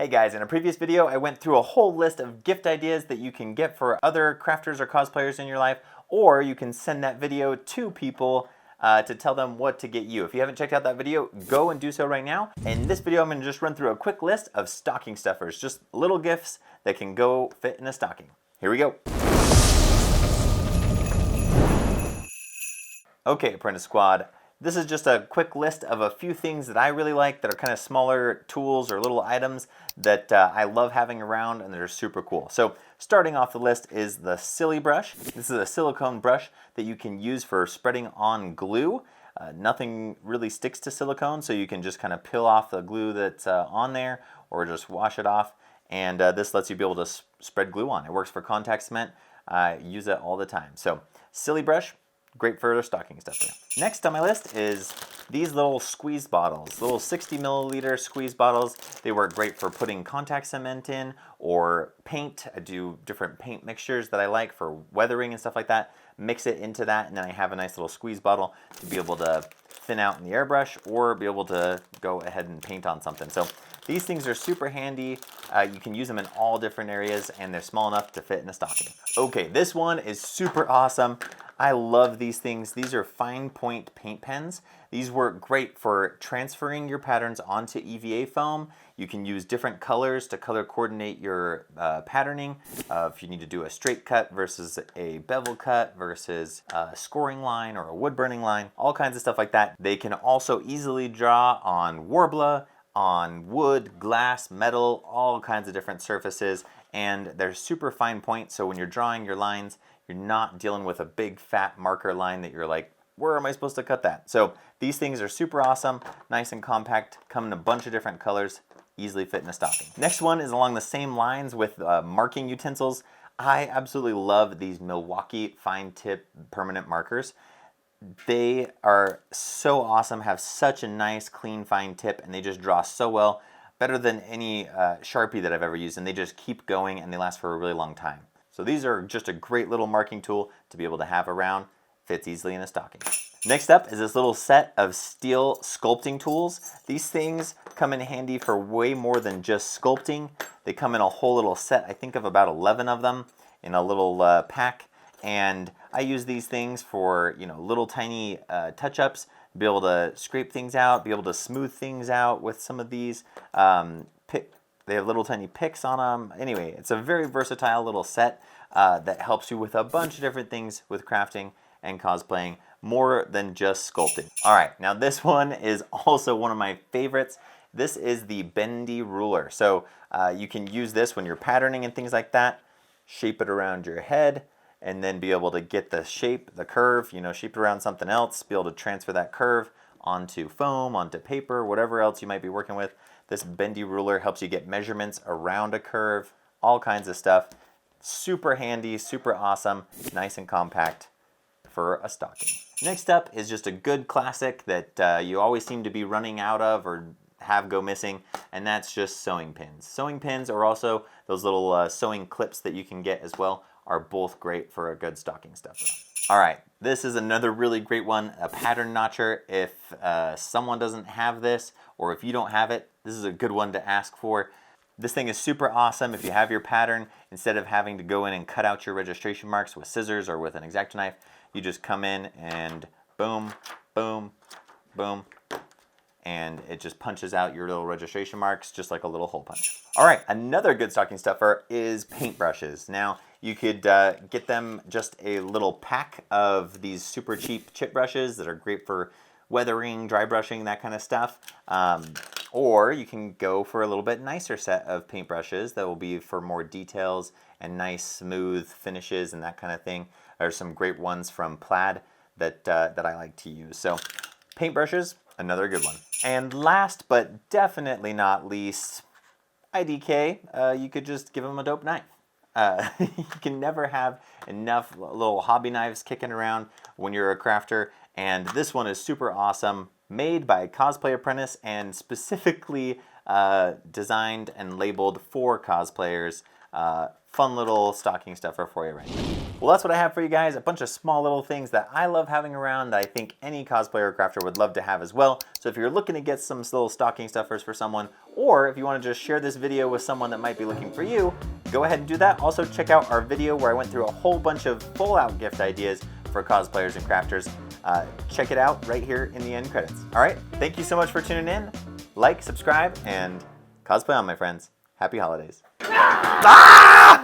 Hey guys, in a previous video I went through a whole list of gift ideas that you can get for other crafters or cosplayers in your life, or you can send that video to people to tell them what to get you. If you haven't checked out that video, go and do so right now. In this video I'm going to just run through a quick list of stocking stuffers, just little gifts that can go fit in a stocking. Here we go. Okay, Apprenti-Squad. This is just a quick list of a few things that I really like that are kind of smaller tools or little items that I love having around and that are super cool. So starting off the list is the Silly Brush. This is a silicone brush that you can use for spreading on glue. Nothing really sticks to silicone, so you can just kind of peel off the glue that's on there or just wash it off. And this lets you be able to spread glue on. It works for contact cement. I use it all the time. So Silly Brush. Great for stocking stuffer. Next on my list is these little squeeze bottles, little 60 milliliter squeeze bottles. They work great for putting contact cement in or paint. I do different paint mixtures that I like for weathering and stuff like that. Mix it into that, and then I have a nice little squeeze bottle to be able to thin out in the airbrush or be able to go ahead and paint on something. So these things are super handy. You can use them in all different areas, and they're small enough to fit in a stocking. Okay, this one is super awesome. I love these things. These are fine point paint pens. These work great for transferring your patterns onto EVA foam. You can use different colors to color coordinate your patterning. If you need to do a straight cut versus a bevel cut versus a scoring line or a wood burning line, all kinds of stuff like that. They can also easily draw on Worbla, on wood, glass, metal, all kinds of different surfaces, and they're super fine point, so when you're drawing your lines, you're not dealing with a big fat marker line that you're like, where am I supposed to cut that? So these things are super awesome, nice and compact, come in a bunch of different colors, easily fit in a stocking. Next one is along the same lines with marking utensils. I absolutely love these Milwaukee fine tip permanent markers. They are so awesome, have such a nice clean fine tip, and they just draw so well, better than any Sharpie that I've ever used, and they just keep going and they last for a really long time. So these are just a great little marking tool to be able to have around, fits easily in a stocking. Next up is this little set of steel sculpting tools. These things come in handy for way more than just sculpting. They come in a whole little set, I think of about 11 of them in a little pack. And I use these things for, you know, little tiny touch-ups, be able to scrape things out, be able to smooth things out with some of these. They have little tiny picks on them. Anyway, it's a very versatile little set that helps you with a bunch of different things with crafting and cosplaying, more than just sculpting. All right, now this one is also one of my favorites. This is the Bendy Ruler. So you can use this when you're patterning and things like that, shape it around your head, and then be able to get the shape, the curve, you know, shape it around something else, be able to transfer that curve onto foam, onto paper, whatever else you might be working with. This Bendy Ruler helps you get measurements around a curve, all kinds of stuff. Super handy, super awesome, nice and compact for a stocking. Next up is just a good classic that you always seem to be running out of or have go missing, and that's just sewing pins. Sewing pins, or also those little sewing clips that you can get as well, are both great for a good stocking stuffer. All right, this is another really great one, a pattern notcher. If someone doesn't have this, or if you don't have it, this is a good one to ask for. This thing is super awesome. If you have your pattern, instead of having to go in and cut out your registration marks with scissors or with an X-Acto knife, you just come in and boom, boom, boom, and it just punches out your little registration marks just like a little hole punch. All right, another good stocking stuffer is paintbrushes. Now, you could get them just a little pack of these super cheap chip brushes that are great for weathering, dry brushing, that kind of stuff. Or you can go for a little bit nicer set of paintbrushes that will be for more details and nice smooth finishes and that kind of thing. There's some great ones from Plaid that I like to use. So paintbrushes, another good one. And last but definitely not least, IDK, you could just give them a dope knife. You can never have enough little hobby knives kicking around when you're a crafter, and this one is super awesome, made by Cosplay Apprentice and specifically designed and labeled for cosplayers. fun little stocking stuffer for you right now. Well, that's what I have for you guys, a bunch of small little things that I love having around that I think any cosplayer or crafter would love to have as well. So if you're looking to get some little stocking stuffers for someone, or if you want to just share this video with someone that might be looking for you, go ahead and do that. Also check out our video where I went through a whole bunch of full-out gift ideas for cosplayers and crafters. Check it out right here in the end credits. All right, thank you so much for tuning in. Like, subscribe, and cosplay on, my friends. Happy holidays. Ah!